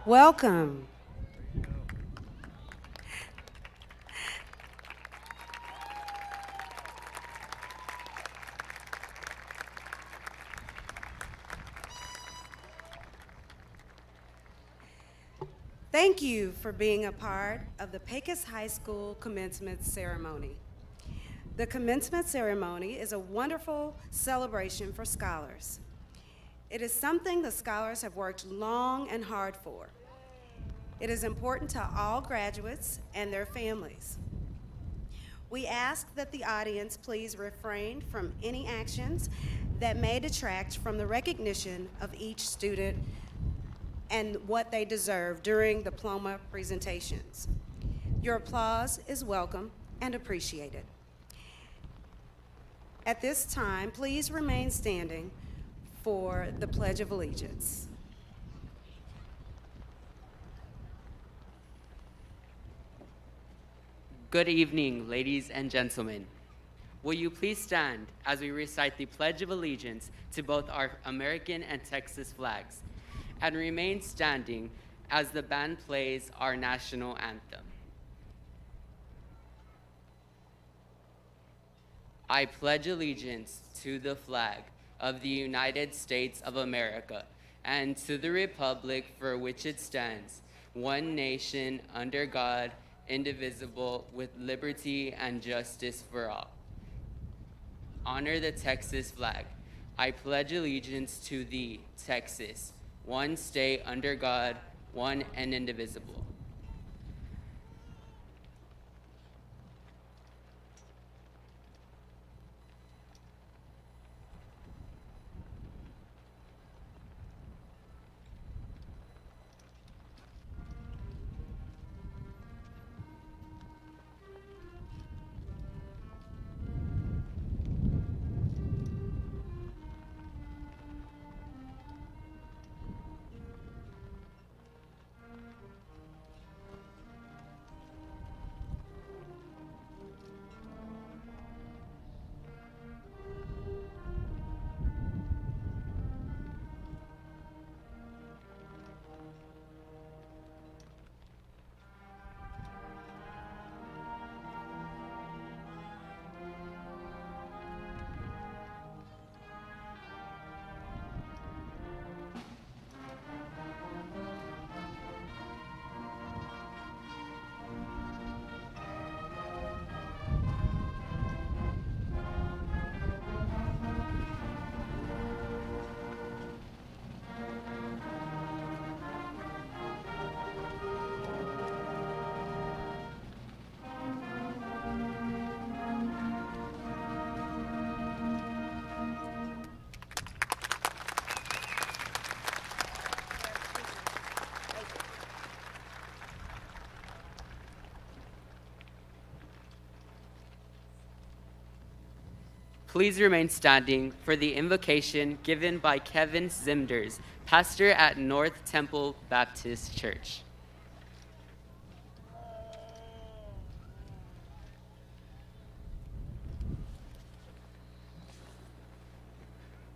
Welcome. Thank you for being a part of the Pecos High School Commencement Ceremony. The Commencement Ceremony is a wonderful celebration for scholars. It is something the scholars have worked long and hard for. It is important to all graduates and their families. We ask that the audience please refrain from any actions that may detract from the recognition of each student and what they deserve during the diploma presentations. Your applause is welcome and appreciated. At this time, please remain standing for the Pledge of Allegiance. Good evening, ladies and gentlemen. Will you please stand as we recite the Pledge of Allegiance to both our American and Texas flags, and remain standing as the band plays our national anthem. I pledge allegiance to the flag of the United States of America and to the republic for which it stands, one nation under God, indivisible, with liberty and justice for all. Honor the Texas flag. I pledge allegiance to thee, Texas, one state under God, one and indivisible. Please remain standing for the invocation given by Kevin Zimders, pastor at North Temple Baptist Church.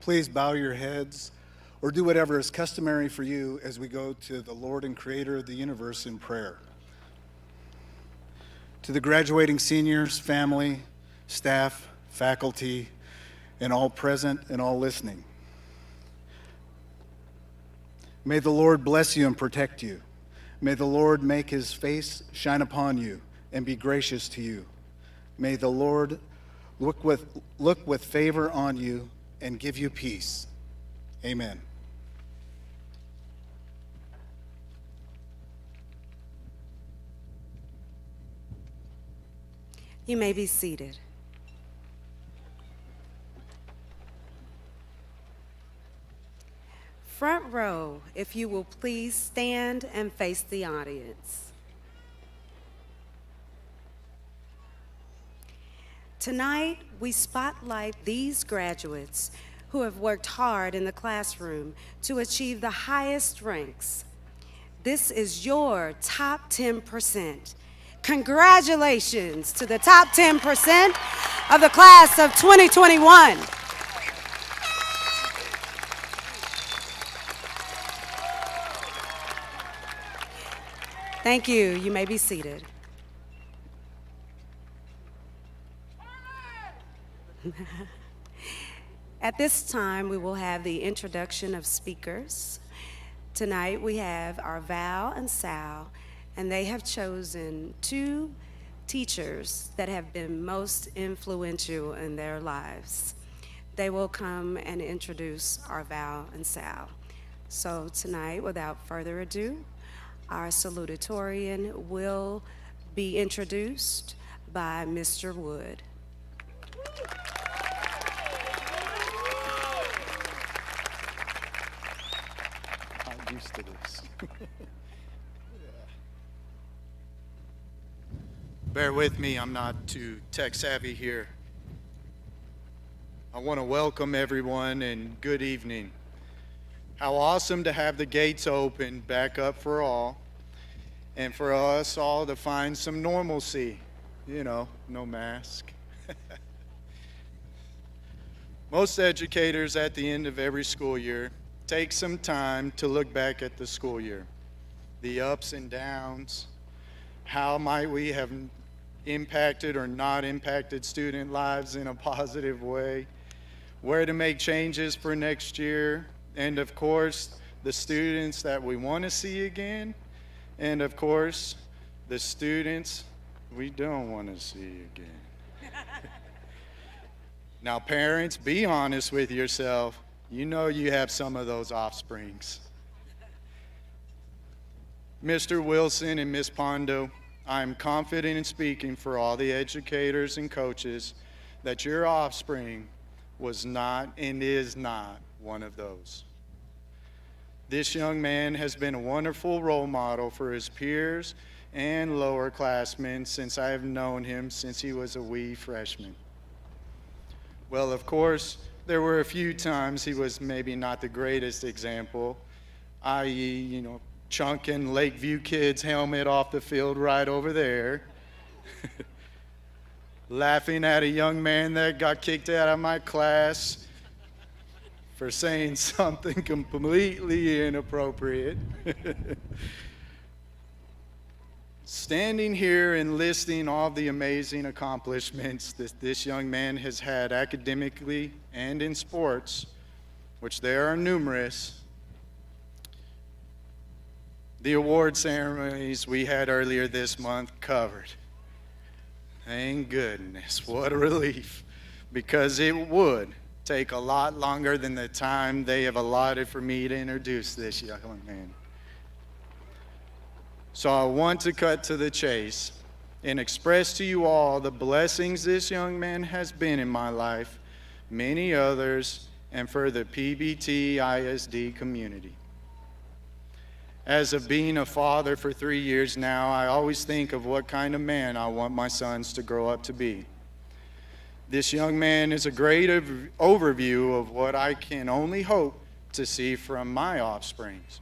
Please bow your heads or do whatever is customary for you as we go to the Lord and Creator of the universe in prayer. To the graduating seniors, family, staff, faculty, and all present and all listening. May the Lord bless you and protect you. May the Lord make his face shine upon you and be gracious to you. May the Lord look with favor on you and give you peace. Amen. You may be seated. Front row, if you will please stand and face the audience. Tonight, we spotlight these graduates who have worked hard in the classroom to achieve the highest ranks. This is your top 10%. Congratulations to the top 10% of the class of 2021. Thank you. You may be seated. At this time, we will have the introduction of speakers. Tonight, we have our Val and Sal, and they have chosen two teachers that have been most influential in their lives. They will come and introduce our Val and Sal. So tonight, without further ado, our salutatorian will be introduced by Mr. Wood. I'm used to this. Bear with me, I'm not too tech savvy here. I want to welcome everyone and good evening. How awesome to have the gates open back up for all and for us all to find some normalcy, no mask. Most educators at the end of every school year take some time to look back at the school year, the ups and downs, how might we have impacted or not impacted student lives in a positive way, where to make changes for next year, and of course, the students that we want to see again, and of course, the students we don't want to see again. Now, parents, be honest with yourself. You know you have some of those offsprings. Mr. Wilson and Ms. Pondo, I'm confident in speaking for all the educators and coaches that your offspring was not and is not one of those. This young man has been a wonderful role model for his peers and lower classmen since I have known him since he was a wee freshman. Well, of course, there were a few times he was maybe not the greatest example, i.e., chunking Lakeview kid's helmet off the field right over there. Laughing at a young man that got kicked out of my class for saying something completely inappropriate. Standing here and listing all the amazing accomplishments that this young man has had academically and in sports, which there are numerous, the award ceremonies we had earlier this month covered. Thank goodness, what a relief, because it would take a lot longer than the time they have allotted for me to introduce this young man. So I want to cut to the chase and express to you all the blessings this young man has been in my life, many others, and for the PBT ISD community. As of being a father for 3 years now, I always think of what kind of man I want my sons to grow up to be. This young man is a great overview of what I can only hope to see from my offsprings.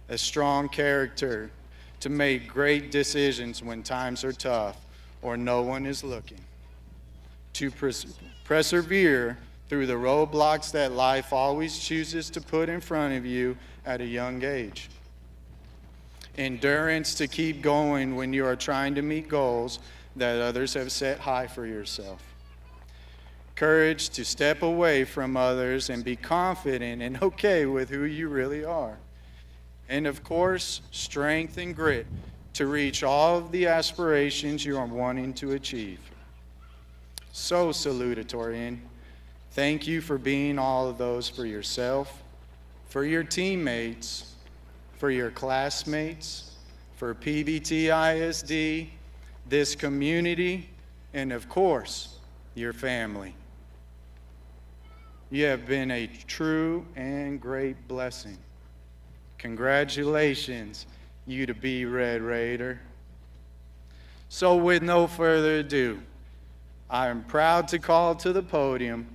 A strong character to make great decisions when times are tough or no one is looking. To persevere through the roadblocks that life always chooses to put in front of you at a young age. Endurance to keep going when you are trying to meet goals that others have set high for yourself. Courage to step away from others and be confident and okay with who you really are. And of course, strength and grit to reach all of the aspirations you are wanting to achieve. So, Salutatorian, thank you for being all of those for yourself, for your teammates, for your classmates, for PBT ISD, this community, and of course, your family. You have been a true and great blessing. Congratulations, you to be Red Raider. So with no further ado, I am proud to call to the podium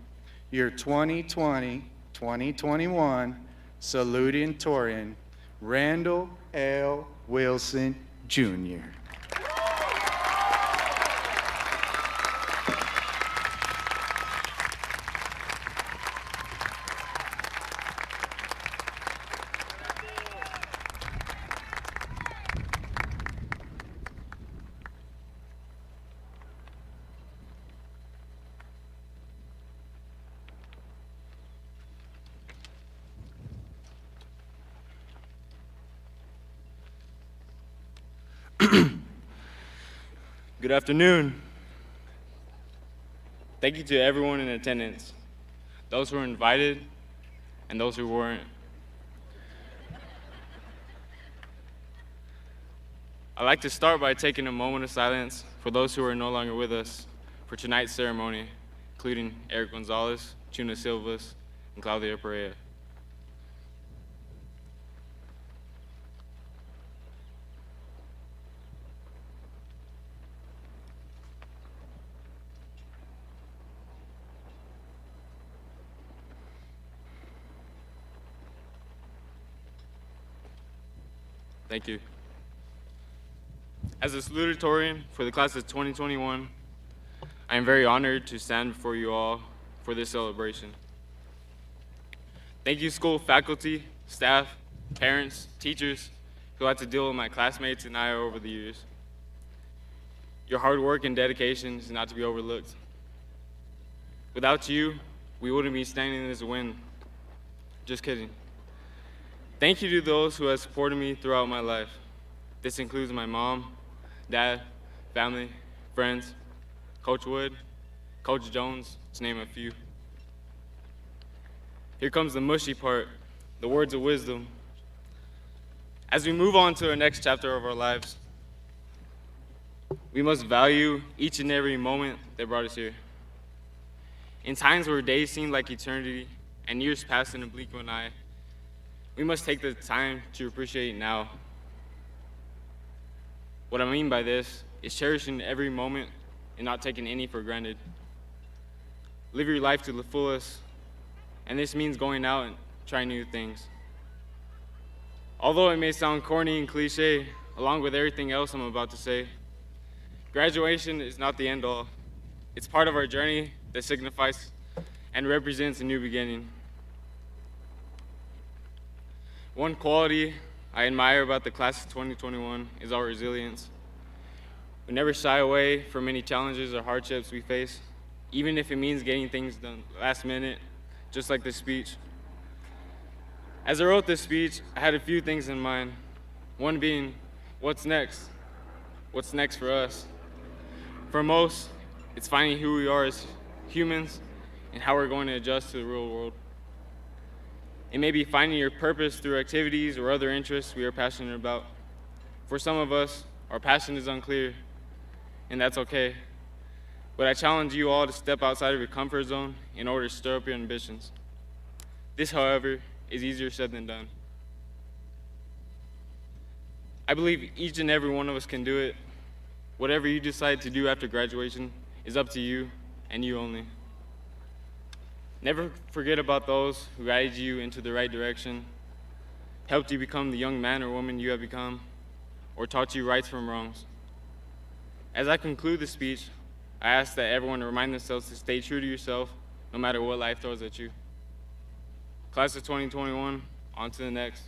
your 2020-2021 Salutatorian, Randall L. Wilson, Jr. Good afternoon. Thank you to everyone in attendance, those who were invited and those who weren't. I'd like to start by taking a moment of silence for those who are no longer with us for tonight's ceremony, including Eric Gonzalez, Chuna Silvas, and Claudia Perea. Thank you. As a salutatorian for the class of 2021, I am very honored to stand before you all for this celebration. Thank you, school faculty, staff, parents, teachers who had to deal with my classmates and I over the years. Your hard work and dedication is not to be overlooked. Without you, we wouldn't be standing in this win. Just kidding. Thank you to those who have supported me throughout my life. This includes my mom, dad, family, friends, Coach Wood, Coach Jones, to name a few. Here comes the mushy part, the words of wisdom. As we move on to our next chapter of our lives, we must value each and every moment that brought us here. In times where days seem like eternity and years pass in a blink of an eye, we must take the time to appreciate now. What I mean by this is cherishing every moment and not taking any for granted. Live your life to the fullest, and this means going out and trying new things. Although it may sound corny and cliche, along with everything else I'm about to say, graduation is not the end all. It's part of our journey that signifies and represents a new beginning. One quality I admire about the class of 2021 is our resilience. We never shy away from any challenges or hardships we face, even if it means getting things done last minute, just like this speech. As I wrote this speech, I had a few things in mind. One being, what's next? What's next for us? For most, it's finding who we are as humans and how we're going to adjust to the real world. It may be finding your purpose through activities or other interests we are passionate about. For some of us, our passion is unclear, and that's okay. But I challenge you all to step outside of your comfort zone in order to stir up your ambitions. This, however, is easier said than done. I believe each and every one of us can do it. Whatever you decide to do after graduation is up to you and you only. Never forget about those who guided you into the right direction, helped you become the young man or woman you have become, or taught you rights from wrongs. As I conclude the speech, I ask that everyone remind themselves to stay true to yourself no matter what life throws at you. Class of 2021, on to the next.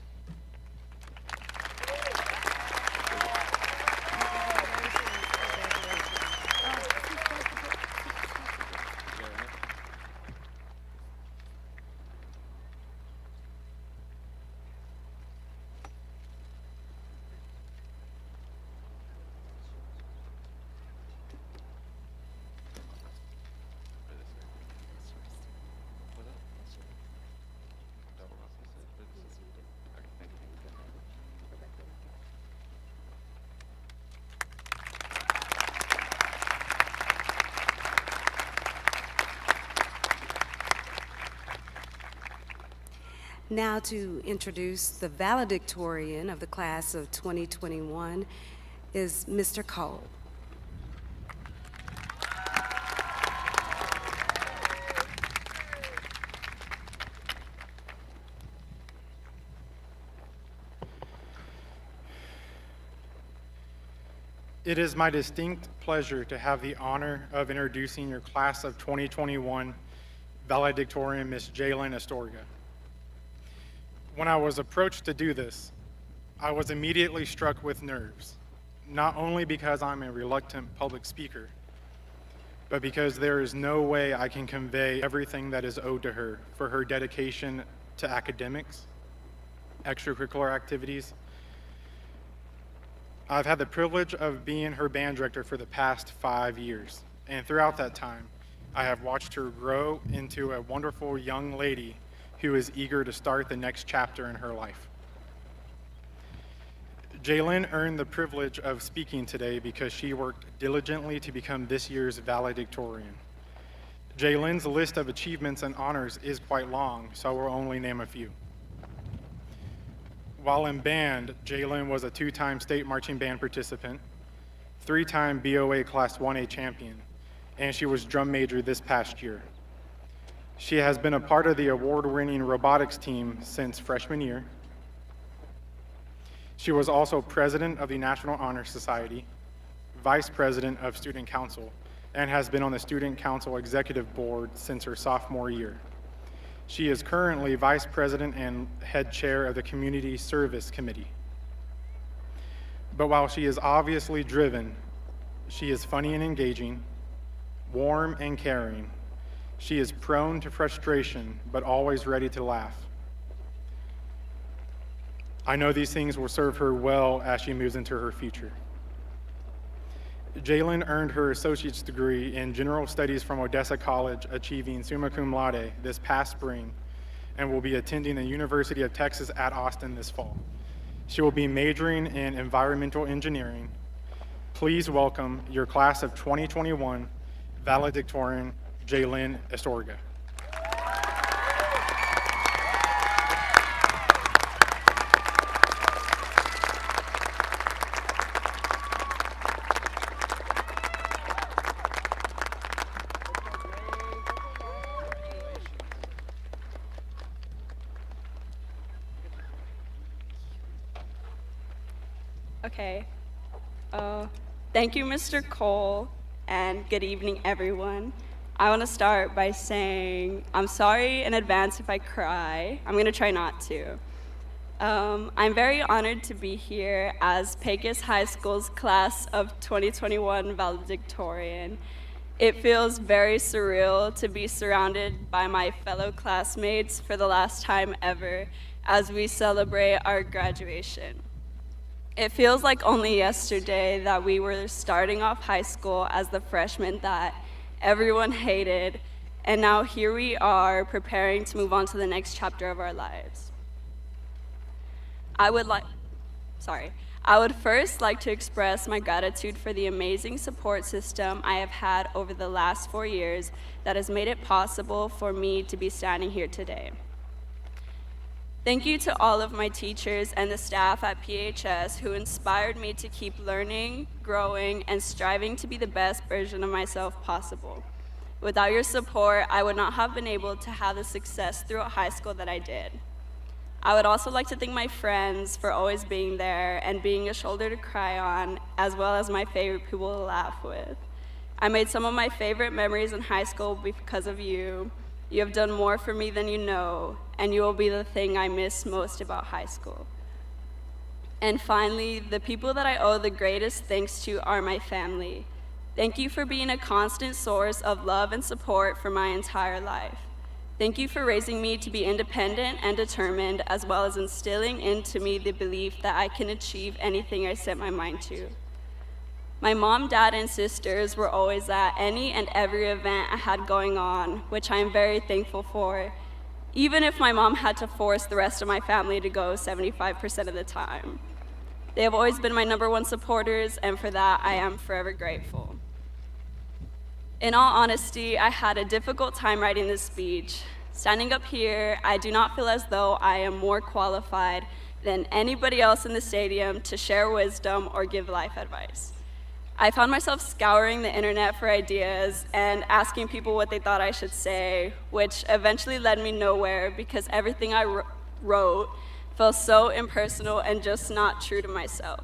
Now to introduce the valedictorian of the class of 2021 is Mr. Cole. It is my distinct pleasure to have the honor of introducing your class of 2021 valedictorian, Ms. Jalen Astorga. When I was approached to do this, I was immediately struck with nerves, not only because I'm a reluctant public speaker, but because there is no way I can convey everything that is owed to her for her dedication to academics, extracurricular activities, I've had the privilege of being her band director for the past 5 years, and throughout that time, I have watched her grow into a wonderful young lady who is eager to start the next chapter in her life. Jaylin earned the privilege of speaking today because she worked diligently to become this year's valedictorian. Jaylin's list of achievements and honors is quite long, so I will only name a few. While in band, Jaylin was a 2-time state marching band participant, 3-time BOA Class 1A champion, and she was drum major this past year. She has been a part of the award-winning robotics team since freshman year. She was also president of the National Honor Society, vice president of Student Council, and has been on the Student Council Executive Board since her sophomore year. She is currently vice president and head chair of the Community Service Committee. But while she is obviously driven, she is funny and engaging, warm and caring. She is prone to frustration, but always ready to laugh. I know these things will serve her well as she moves into her future. Jaylin earned her associate's degree in general studies from Odessa College, achieving summa cum laude this past spring, and will be attending the University of Texas at Austin this fall. She will be majoring in environmental engineering. Please welcome your class of 2021 valedictorian, Jaylin Astorga. Okay. Thank you, Mr. Cole, and good evening, everyone. I want to start by saying I'm sorry in advance if I cry. I'm going to try not to. I'm very honored to be here as Pecos High School's class of 2021 valedictorian. It feels very surreal to be surrounded by my fellow classmates for the last time ever as we celebrate our graduation. It feels like only yesterday that we were starting off high school as the freshmen that everyone hated, and now here we are preparing to move on to the next chapter of our lives. I would first like to express my gratitude for the amazing support system I have had over the last 4 years that has made it possible for me to be standing here today. Thank you to all of my teachers and the staff at PHS who inspired me to keep learning, growing, and striving to be the best version of myself possible. Without your support, I would not have been able to have the success throughout high school that I did. I would also like to thank my friends for always being there and being a shoulder to cry on, as well as my favorite people to laugh with. I made some of my favorite memories in high school because of you. You have done more for me than you know, and you will be the thing I miss most about high school. And finally, the people that I owe the greatest thanks to are my family. Thank you for being a constant source of love and support for my entire life. Thank you for raising me to be independent and determined, as well as instilling into me the belief that I can achieve anything I set my mind to. My mom, dad, and sisters were always at any and every event I had going on, which I am very thankful for, even if my mom had to force the rest of my family to go 75% of the time. They have always been my #1 supporters, and for that, I am forever grateful. In all honesty, I had a difficult time writing this speech. Standing up here, I do not feel as though I am more qualified than anybody else in the stadium to share wisdom or give life advice. I found myself scouring the internet for ideas and asking people what they thought I should say, which eventually led me nowhere because everything I wrote felt so impersonal and just not true to myself.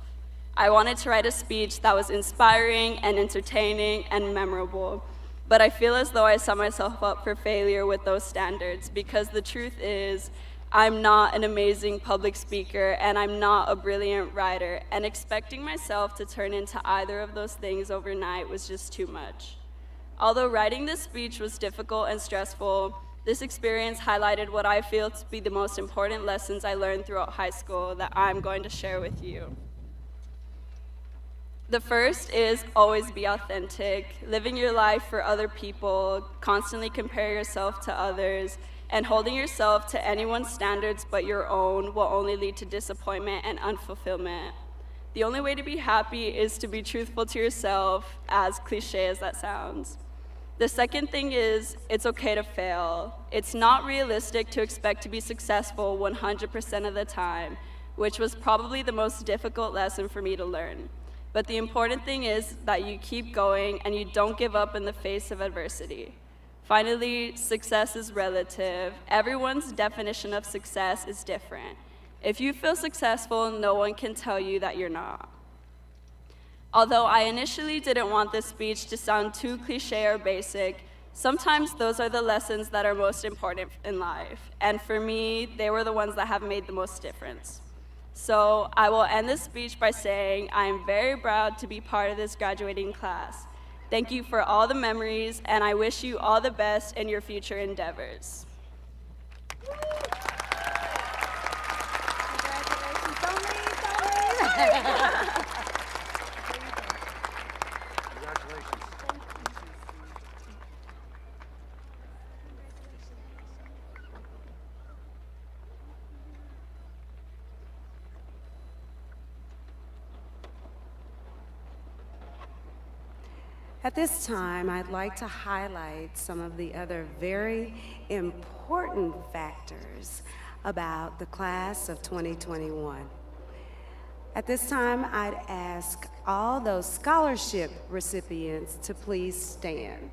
I wanted to write a speech that was inspiring and entertaining and memorable, but I feel as though I set myself up for failure with those standards because the truth is, I'm not an amazing public speaker and I'm not a brilliant writer, and expecting myself to turn into either of those things overnight was just too much. Although writing this speech was difficult and stressful, this experience highlighted what I feel to be the most important lessons I learned throughout high school that I'm going to share with you. The first is always be authentic, living your life for other people, constantly compare yourself to others, and holding yourself to anyone's standards but your own will only lead to disappointment and unfulfillment. The only way to be happy is to be truthful to yourself, as cliche as that sounds. The second thing is, it's okay to fail. It's not realistic to expect to be successful 100% of the time, which was probably the most difficult lesson for me to learn. But the important thing is that you keep going and you don't give up in the face of adversity. Finally, success is relative. Everyone's definition of success is different. If you feel successful, no one can tell you that you're not. Although I initially didn't want this speech to sound too cliche or basic, sometimes those are the lessons that are most important in life. And for me, they were the ones that have made the most difference. So I will end this speech by saying I am very proud to be part of this graduating class. Thank you for all the memories, and I wish you all the best in your future endeavors. At this time, I'd like to highlight some of the other very important factors about the class of 2021. At this time, I'd ask all those scholarship recipients to please stand.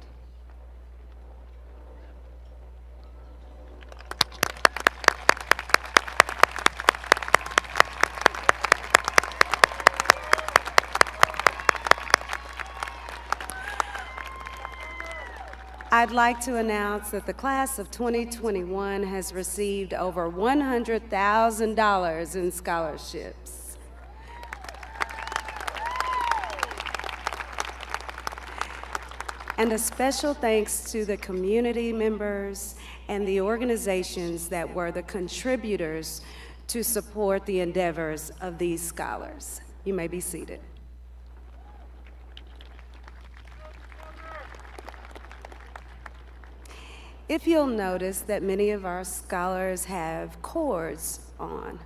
I'd like to announce that the class of 2021 has received over $100,000 in scholarships. And a special thanks to the community members and the organizations that were the contributors to support the endeavors of these scholars. You may be seated. If you'll notice that many of our scholars have cords on,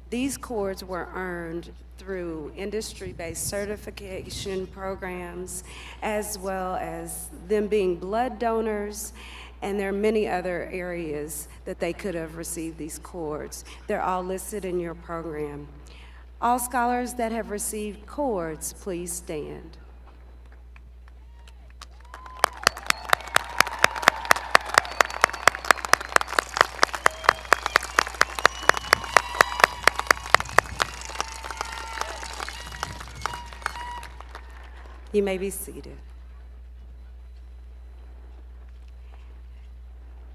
these cords were earned through industry-based certification programs, as well as them being blood donors, and there are many other areas that they could have received these cords. They're all listed in your program. All scholars that have received cords, please stand. You may be seated.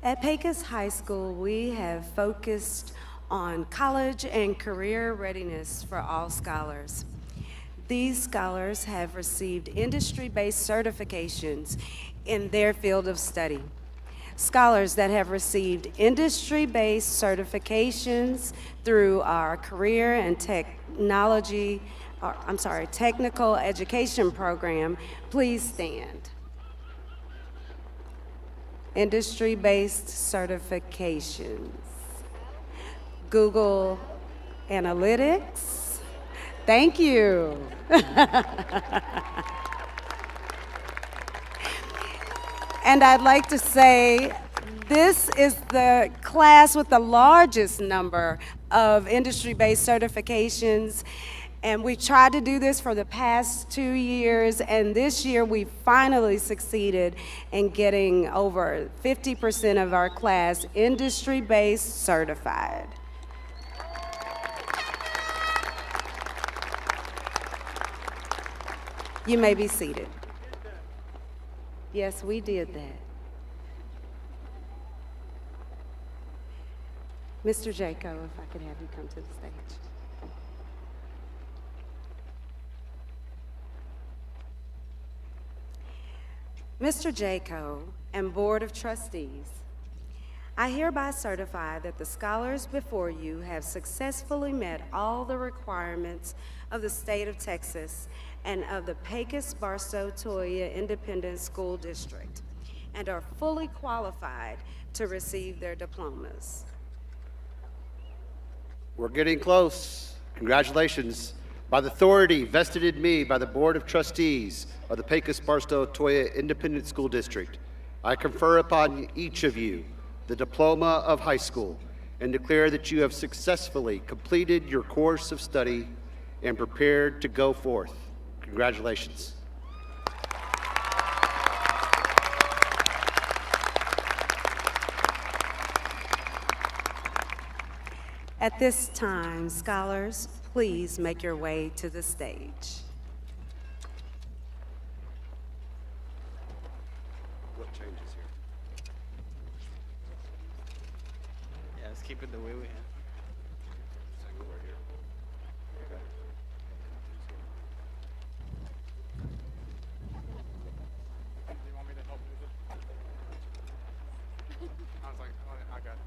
At Pecos High School, we have focused on college and career readiness for all scholars. These scholars have received industry-based certifications in their field of study. Scholars that have received industry-based certifications through our career and technical education program, please stand. Industry-based certifications. Google Analytics. Thank you. And I'd like to say, this is the class with the largest number of industry-based certifications. And we tried to do this for the past 2 years, and this year we finally succeeded in getting over 50% of our class industry-based certified. You may be seated. Yes, we did that. Mr. Jaco, if I could have you come to the stage. Mr. Jaco and Board of Trustees, I hereby certify that the scholars before you have successfully met all the requirements of the state of Texas and of the Pecos Barstow Toya Independent School District and are fully qualified to receive their diplomas. We're getting close. Congratulations. By the authority vested in me by the Board of Trustees of the Pecos Barstow Toya Independent School District, I confer upon each of you the diploma of high school and declare that you have successfully completed your course of study and prepared to go forth. Congratulations. At this time, scholars, please make your way to the stage. What changes here? Yeah, let's keep it the way we have. Do you want me to help move it? I was like, oh, I got it.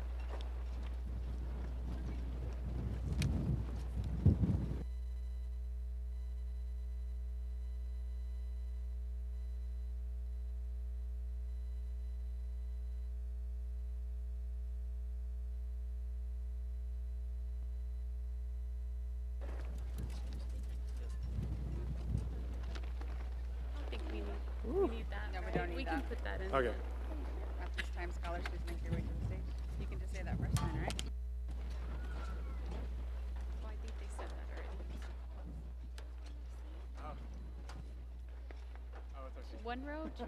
We need that. No, we don't need that. We can put that in. Okay. At this time, scholars, please make your way to the stage. You can just say that first line, right? Well, I think they said that already. Oh, it's okay. One row, two.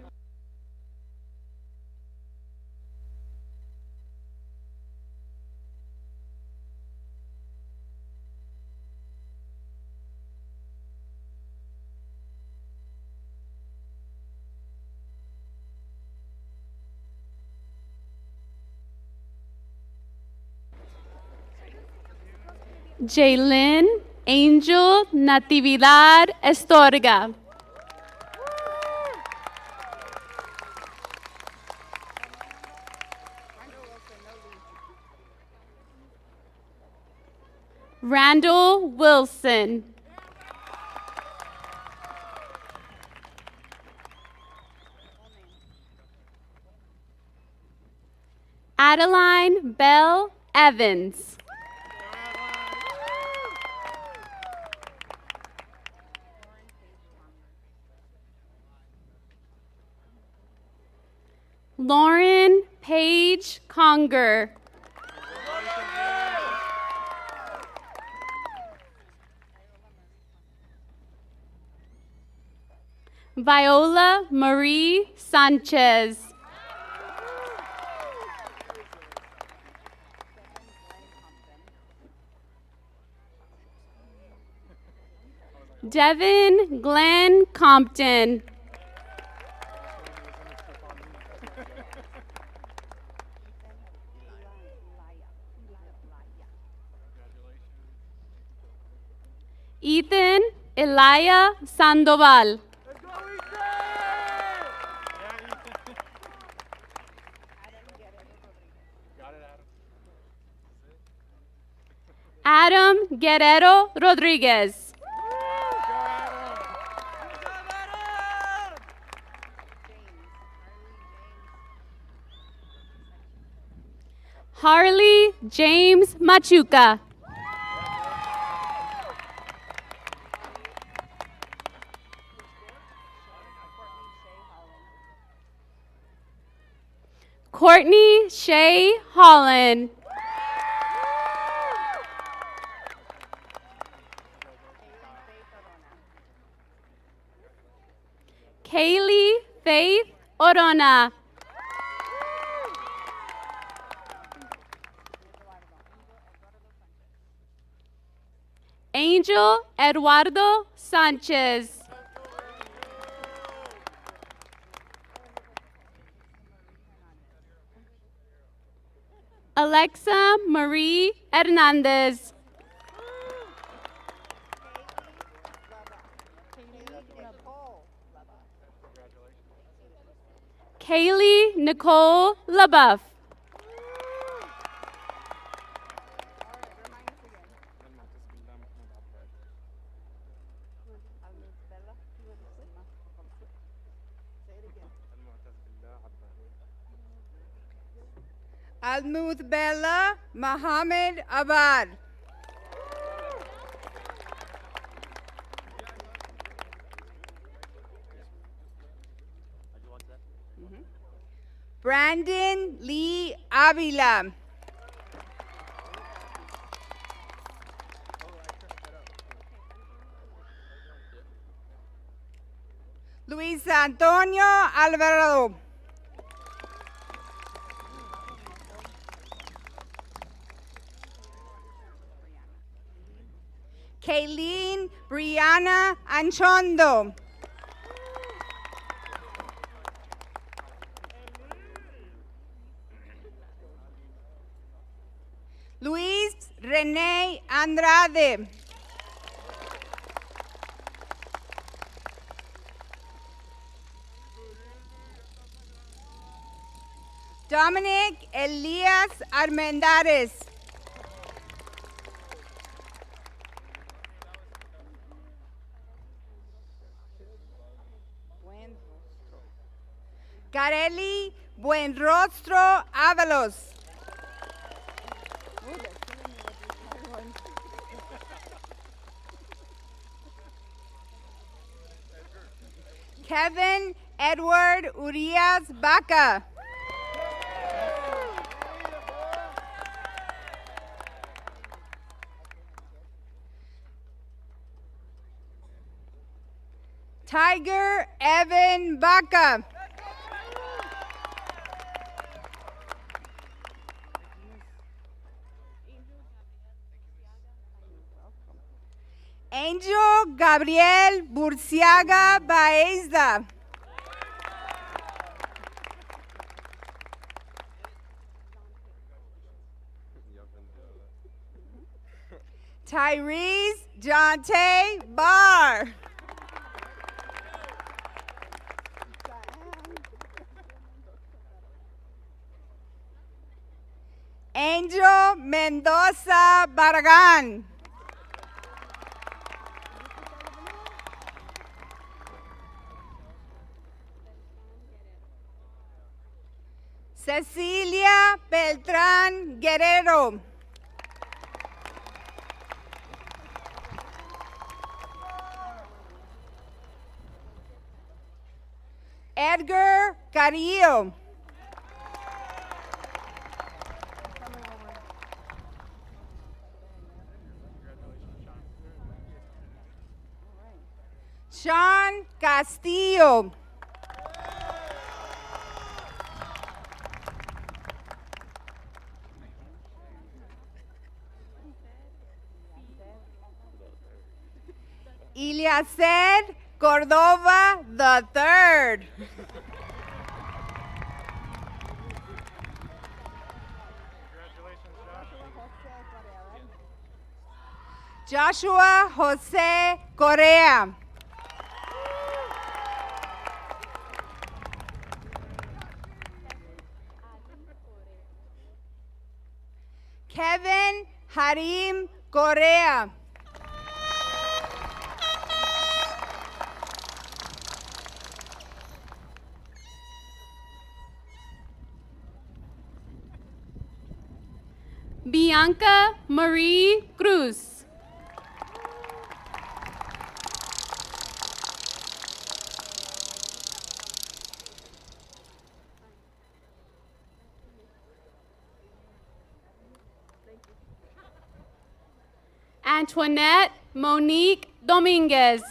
Jaylin Angel Natividad Estorga. Randall Wilson. Adeline Bell Evans. Lauren Paige Conger. Viola Marie Sanchez. Devin Glenn Compton. Ethan Elia Sandoval. Adam Guerrero Rodriguez. Harley James Machuca. Courtney Shea Holland. Kaylee Faith Orona. Angel Eduardo Sanchez. Alexa Marie Hernandez. Kaylee Nicole LaBeouf. Almuth Bella Mohammed Abad. Brandon Lee Avila. Luis Antonio Alvarado. Kayleen Brianna Anchondo. Luis Rene Andrade. Dominic Elias Armendariz. Carely Buenrostro Ábalos. Kevin Edward Urias Baca. Tiger Evan Baca. Angel Gabriel Burciaga Baeza. Tyrese Jonte Barr. Angel Mendoza Barragán. Cecilia Beltrán Guerrero. Edgar Carrillo. Sean Castillo. Eliaser Cordova III. Joshua Jose Correa. Kevin Harim Correa. Bianca Marie Cruz. Antoinette Monique Dominguez.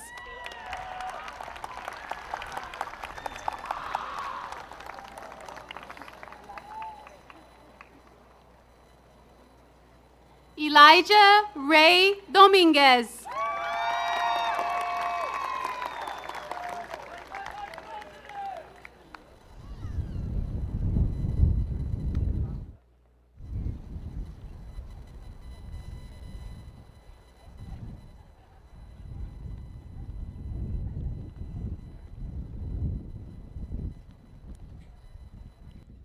Elijah Ray Dominguez.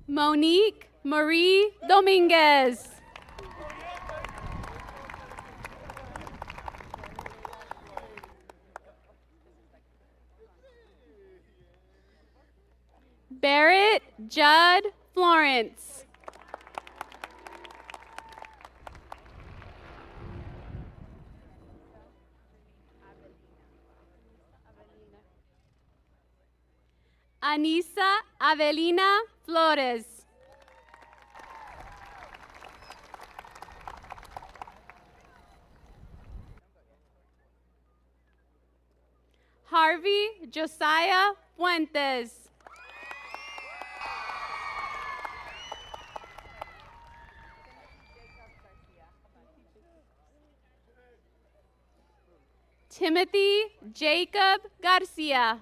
Monique Marie Dominguez. Barrett Judd Florence. Anisa Avelina Flores. Harvey Josiah Fuentes. Timothy Jacob Garcia.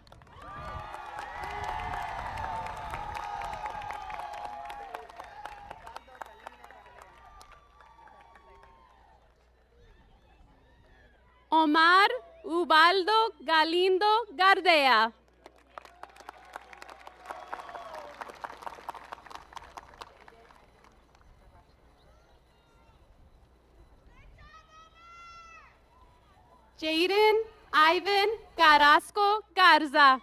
Omar Ubaldo Galindo Gardea. Jaden Ivan Carrasco Garza.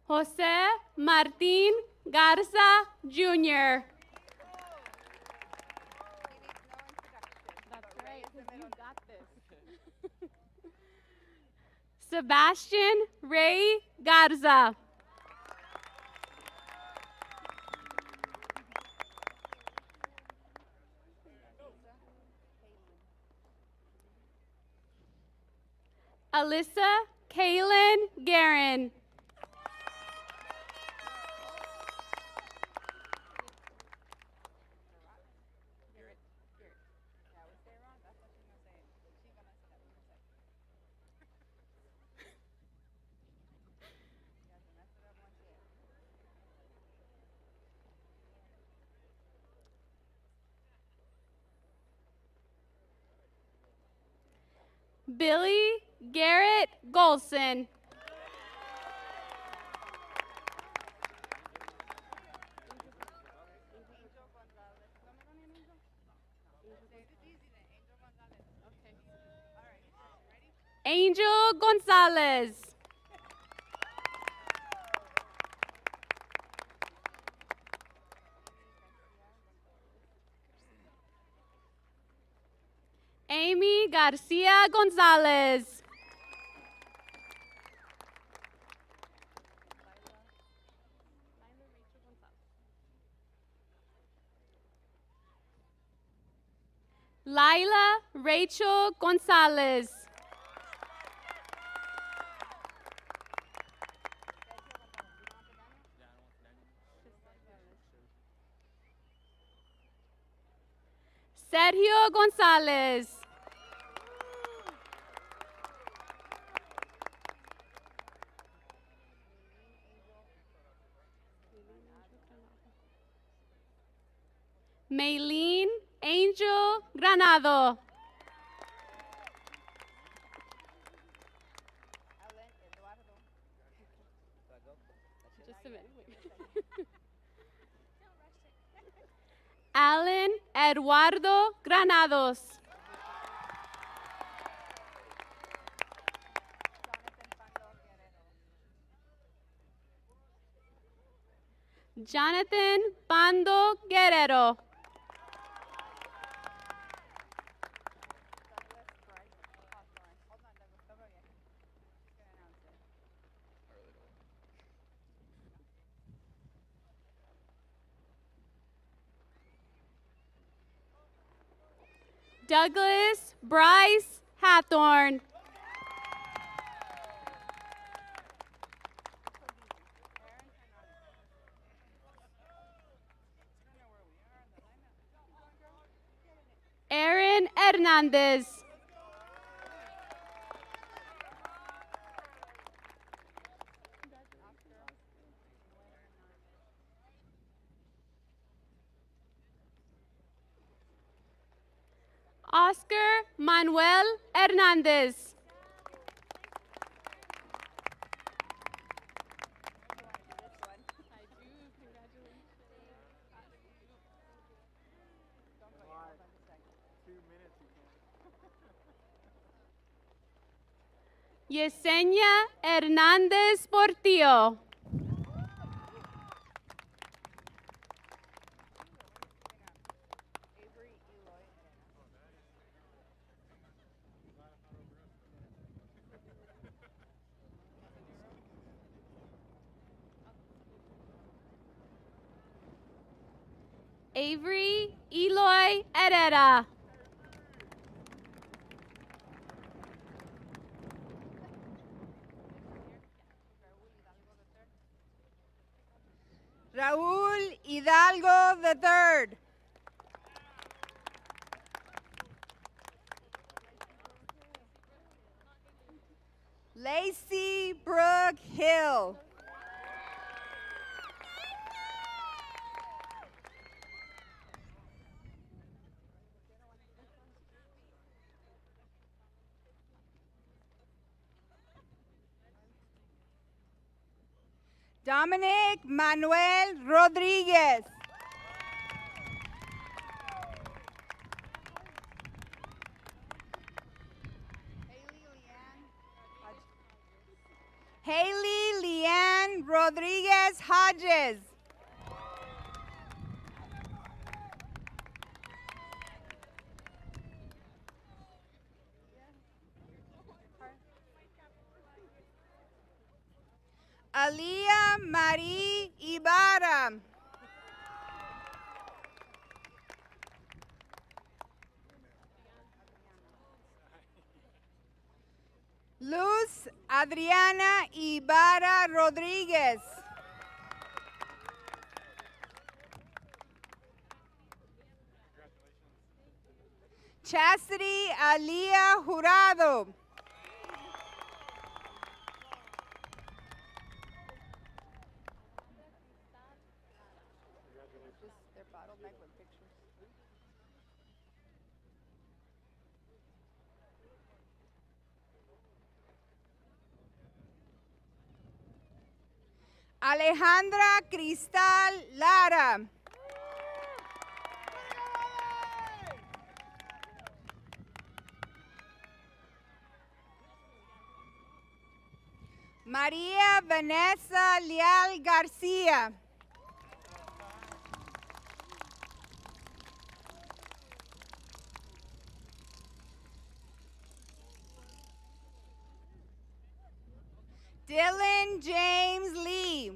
Jose Martin Garza Jr. That's right. You got this. Sebastian Ray Garza. Alyssa Kaylin Guerin. Billy Garrett Golson. Angel Gonzalez. Amy Garcia Gonzalez. Lila Rachel Gonzalez. Sergio Gonzalez. Maylene Angel Granado. Just a minute. Alan Eduardo Granados. Jonathan Pando Guerrero. Douglas Bryce Hathorn. Aaron Hernandez. Oscar Manuel Hernandez. Yesenia Hernández Portillo. Avery Eloy Herrera. Raúl Hidalgo III. Lacey Brooke Hill. Dominic Manuel Rodriguez. Haley Leanne Rodriguez Hodges. Aliyah Marie Ibarra. Luz Adriana Ibarra Rodriguez. Chastity Aliyah Jurado. Alejandra Cristal Lara. María Vanessa Leal García. Dylan James Lee.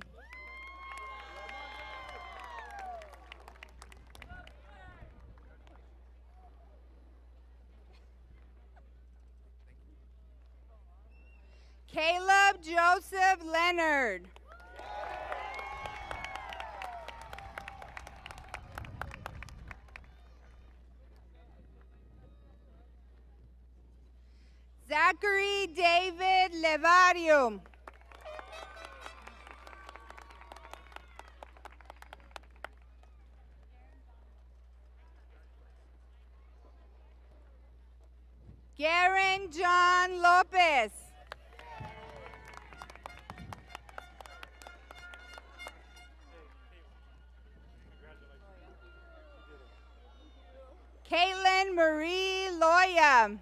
Caleb Joseph Leonard. Zachary David Levario. Garen John Lopez. Caitlin Marie Loya.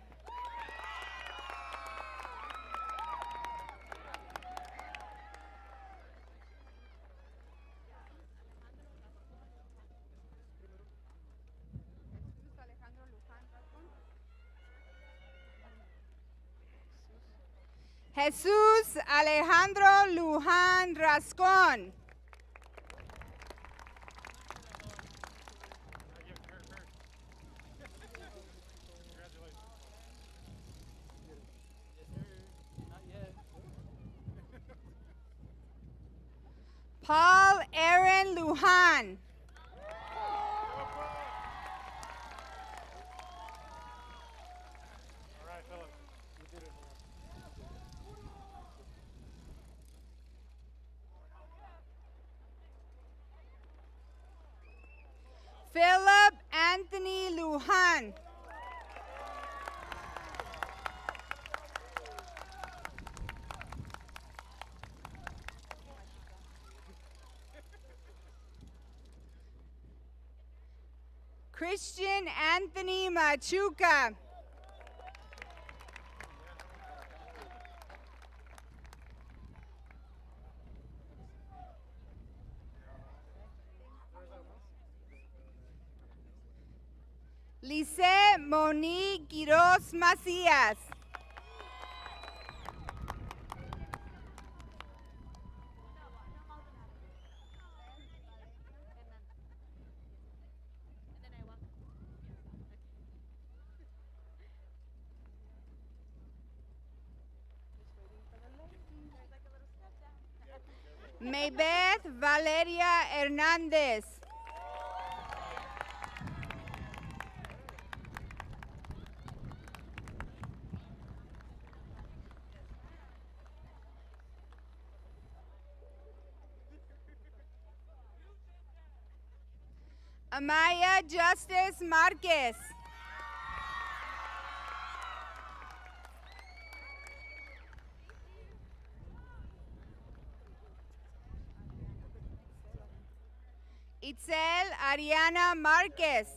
Jesús Alejandro Luján Rascón. Paul Aaron Luján. Philip Anthony Luján. Christian Anthony Machuca. Lice Monique Quiroz Macías. Maybeth Valeria Hernandez. Amaya Justice Marquez. Itzel Ariana Marquez.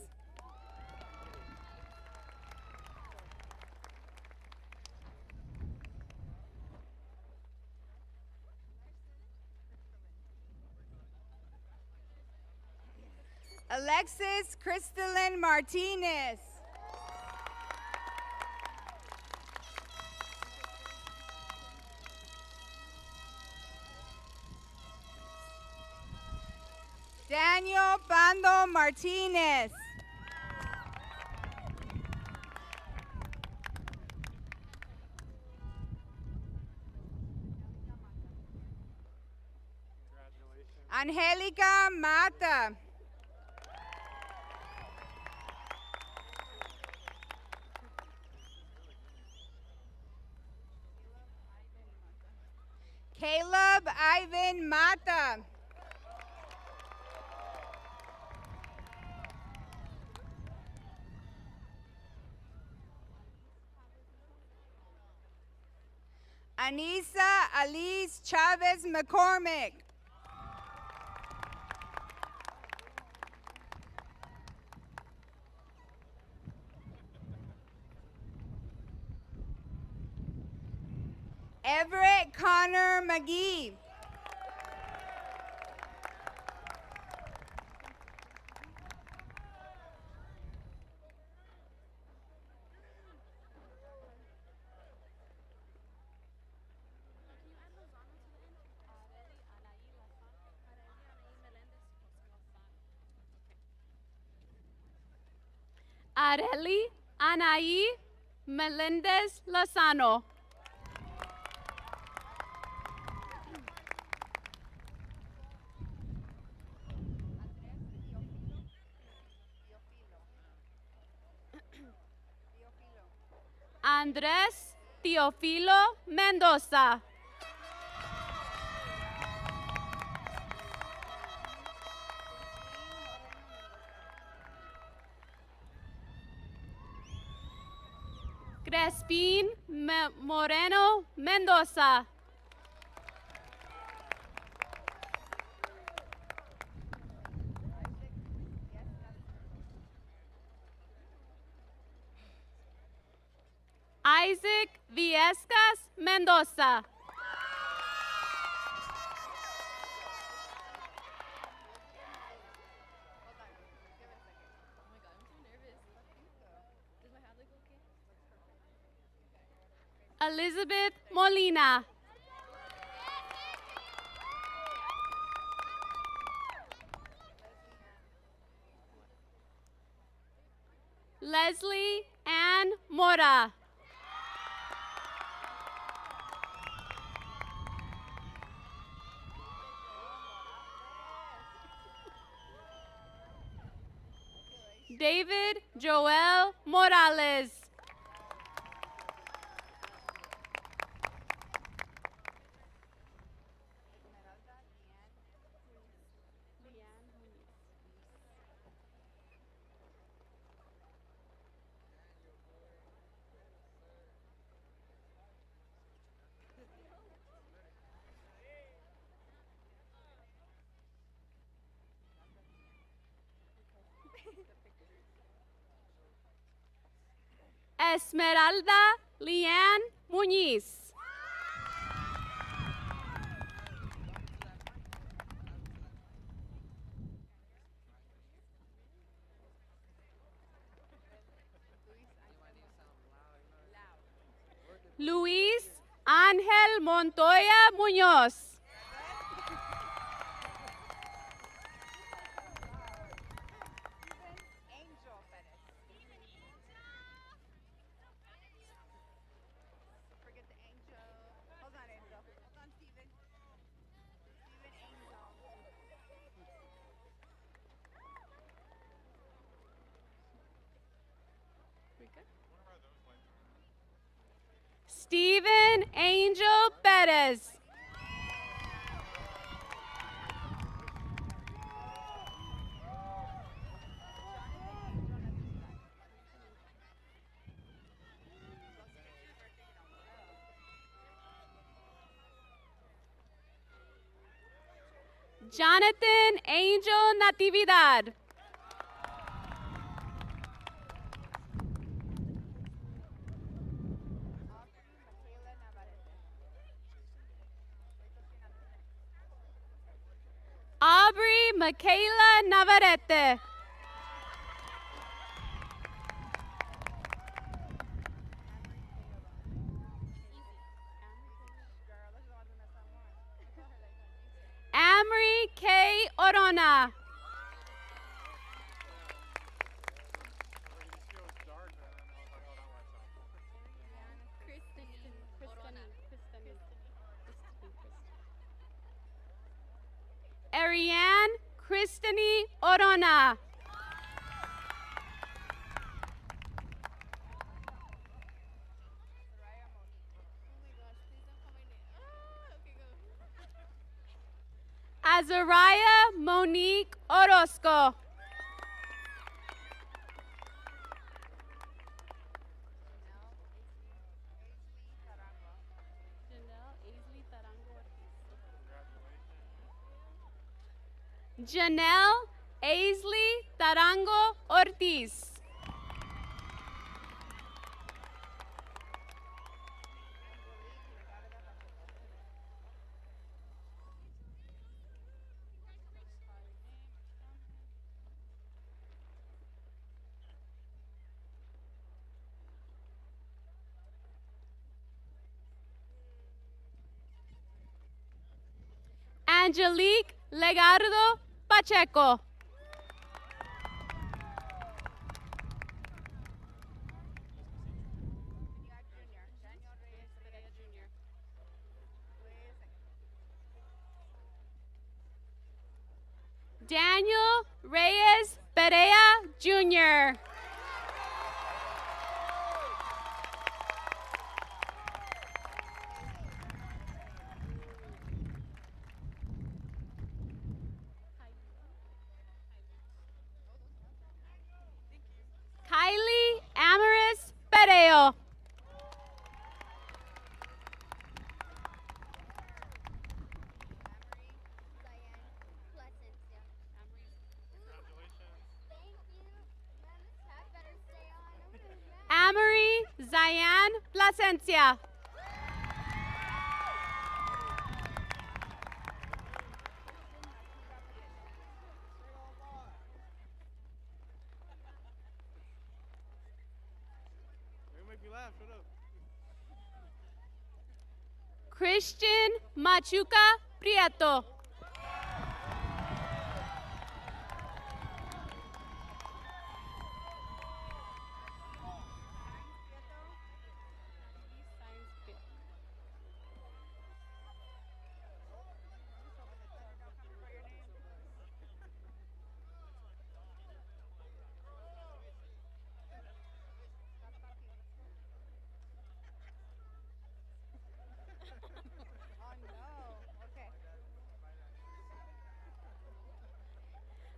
Alexis Crystalline Martinez. Daniel Pando Martinez. Angelica Mata. Caleb Ivan Mata. Anissa Alice Chavez McCormick. Everett Connor McGee. Areli Anaí Melendez Lozano. Andrés Teofilo Mendoza. Crespin Moreno Mendoza. Isaac Viescas Mendoza. Elizabeth Molina. Leslie Ann Mora. David Joel Morales. Esmeralda Leanne Muñiz. Luis Ángel Montoya Muñoz. Stephen Angel Perez. Jonathan Angel Natividad. Aubrey Michaela Navarrete. Amory K. Orona. Ariane Christine Orona. Azariah Monique Orozco. Janelle Aisley Tarango Ortiz. Angelique Legardo Pacheco. Daniel Reyes Perea Jr. Kylie Amaris Pereo. Amory Zayan Plasencia. Christian Machuca Prieto.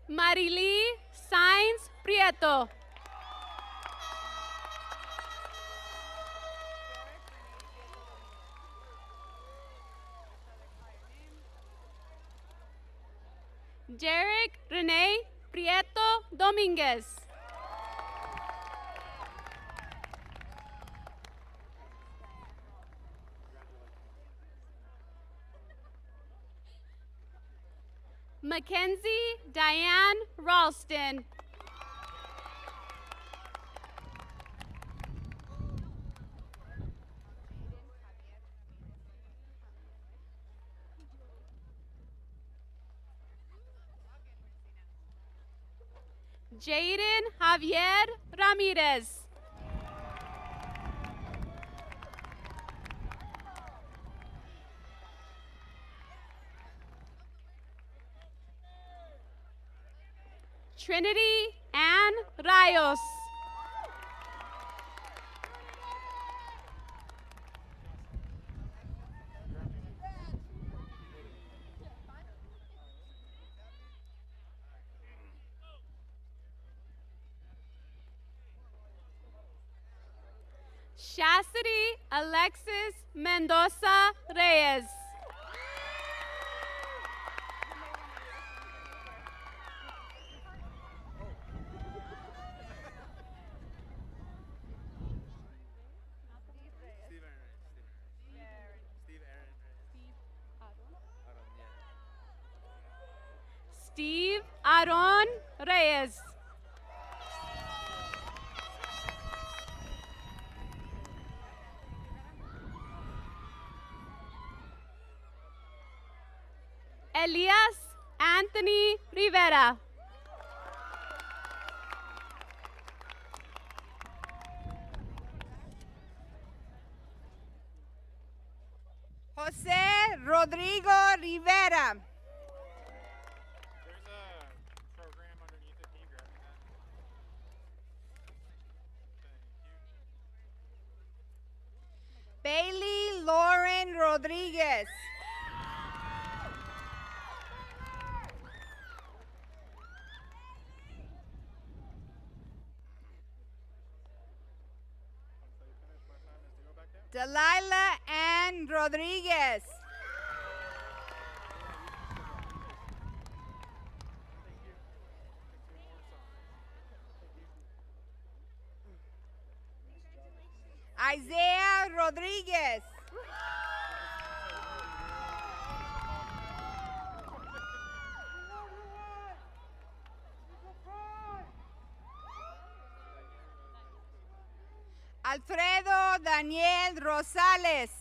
Marilee Sainz Prieto. Derek Rene Prieto Dominguez. Mackenzie Diane Ralston. Jaden Javier Ramirez. Trinity Ann Rayos. Chastity Alexis Mendoza Reyes. Steve Aaron Reyes. Elias Anthony Rivera. Jose Rodrigo Rivera. There's a program underneath it. Can you grab me that? Thank you. Bailey Lauren Rodriguez. Once they finish, my time is to go back down. Delilah Ann Rodriguez. Isaiah Rodriguez. Alfredo Daniel Rosales.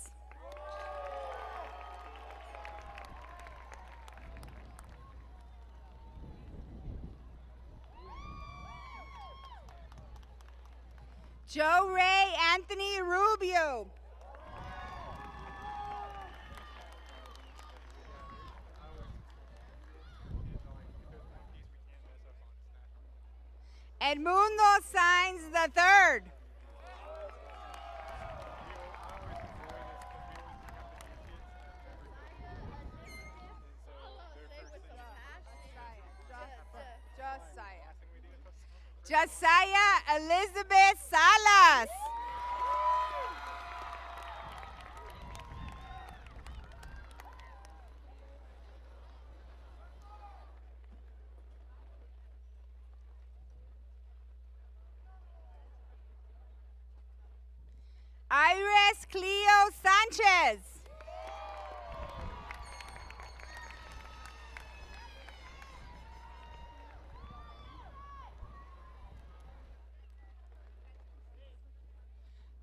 Joe Ray Anthony Rubio. Edmundo Sainz III. Josiah Elizabeth Salas. Iris Cleo Sanchez.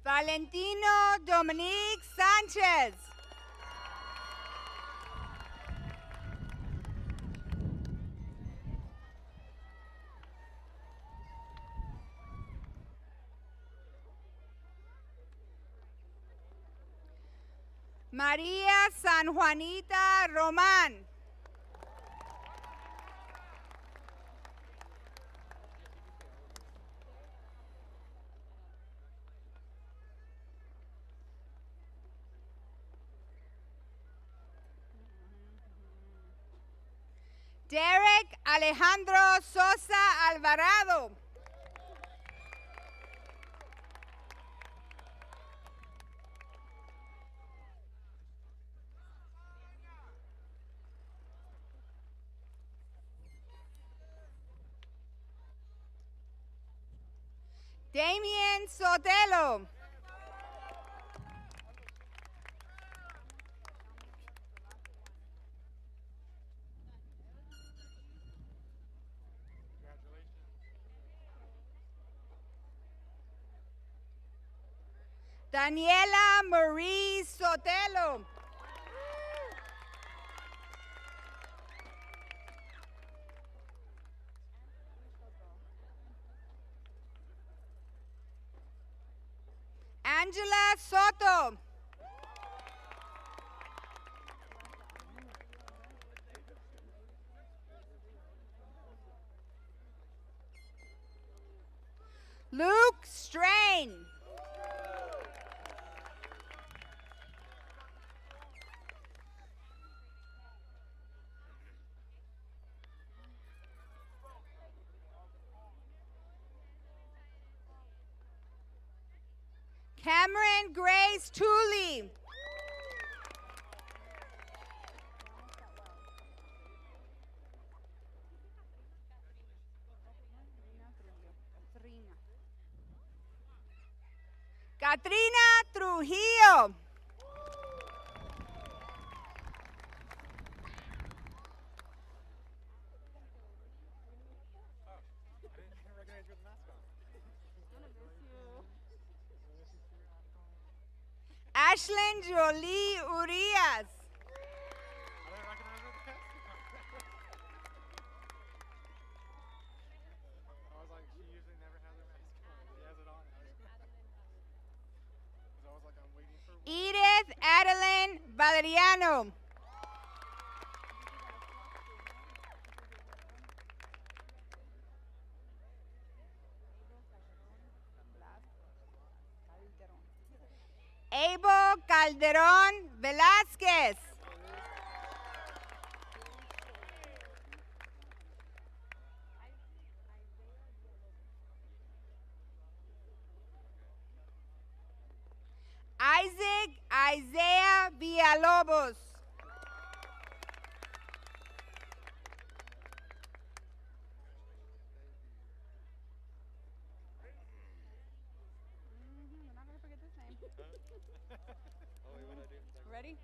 Valentino Dominique Sanchez. María San Juanita Román. Derek Alejandro Sosa Alvarado. Damien Sotelo. Daniela Marie Sotelo. Angela Soto. Luke Strain. Cameron Grace Tooley. Katrina Trujillo. Ashlyn Jolie Urias. Edith Adeline Valeriano. Abel Calderon Velázquez. Isaac Isaiah Villalobos. We're not going to forget this name. Ready?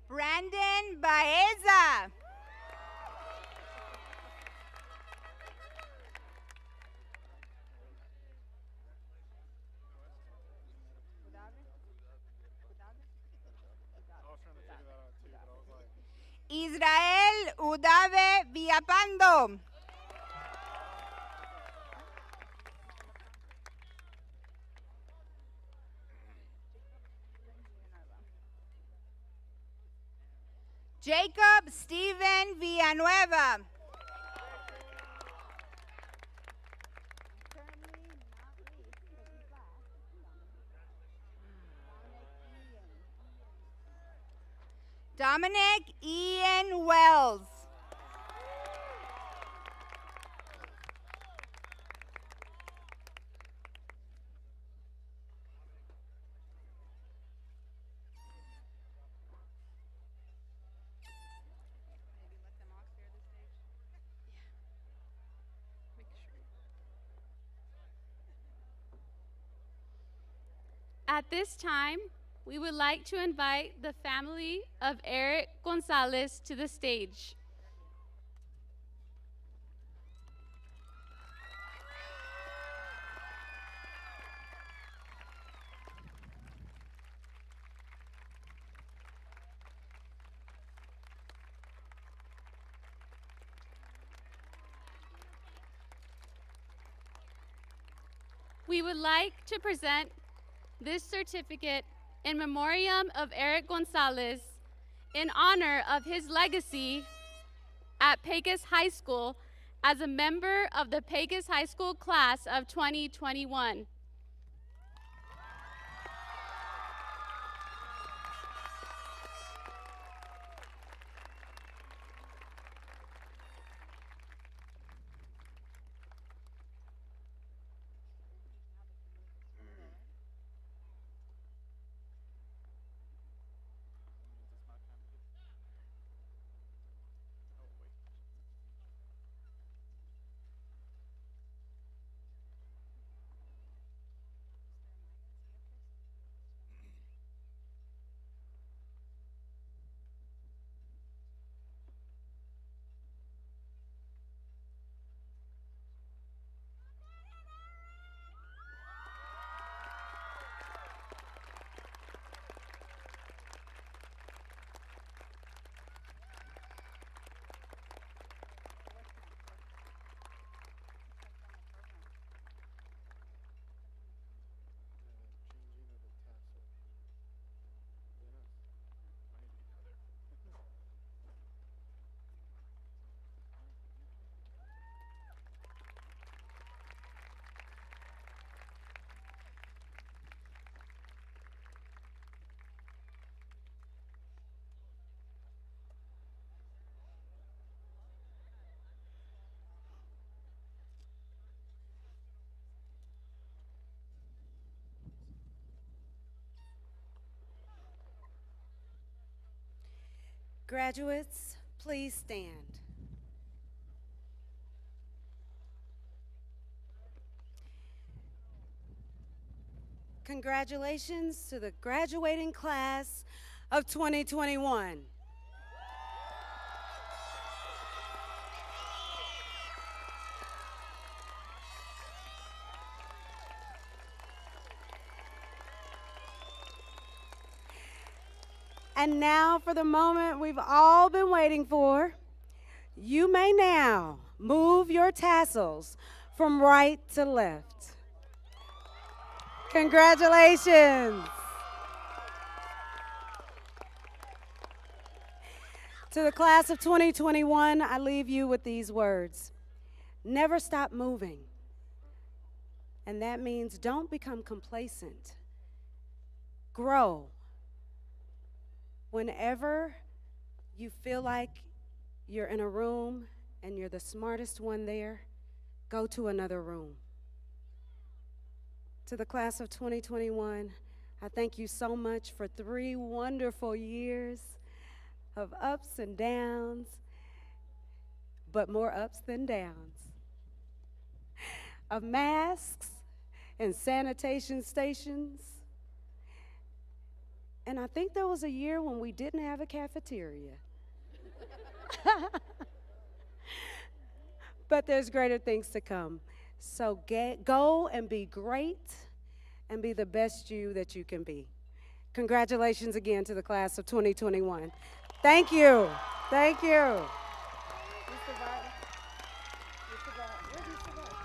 Brandon Baeza. Israel Udave Villapando. Jacob Steven Villanueva. Dominic Ian Wells. At this time, we would like to invite the family of Eric Gonzalez to the stage. We would like to present this certificate in memoriam of Eric Gonzalez in honor of his legacy at Pecos High School as a member of the Pecos High School class of 2021. Graduates, please stand. Congratulations to the graduating class of 2021. And now for the moment we've all been waiting for. You may now move your tassels from right to left. Congratulations. To the class of 2021, I leave you with these words. Never stop moving. And that means don't become complacent. Grow. Whenever you feel like you're in a room and you're the smartest one there, go to another room. To the class of 2021, I thank you so much for 3 wonderful years of ups and downs, but more ups than downs, of masks and sanitation stations. And I think there was a year when we didn't have a cafeteria. But there's greater things to come. So go and be great and be the best you that you can be. Congratulations again to the class of 2021. Thank you. Thank you. Mr. Barton. Mr. Barton. Where's Mr. Barton?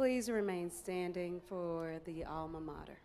Please remain standing for the alma mater.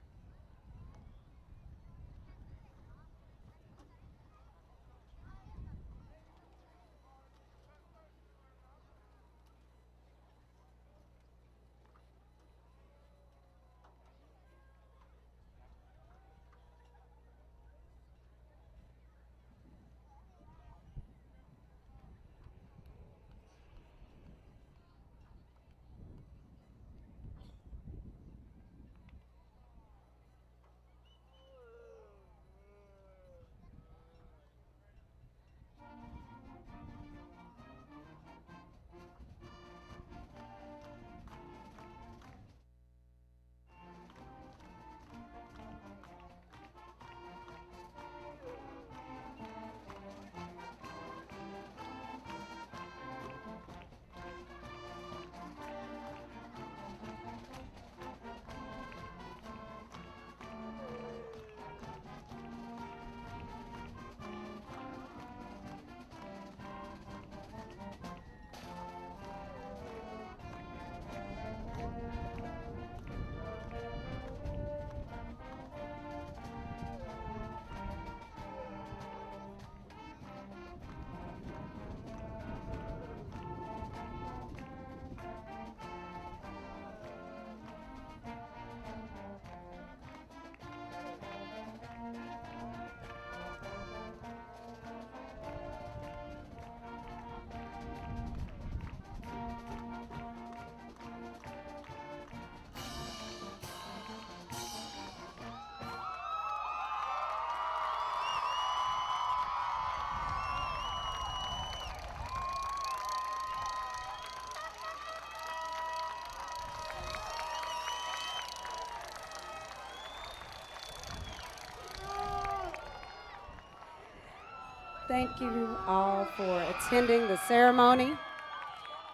Thank you all for attending the ceremony.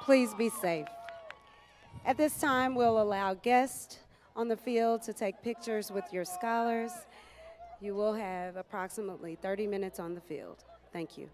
Please be safe. At this time, we'll allow guests on the field to take pictures with your scholars. You will have approximately 30 minutes on the field. Thank you.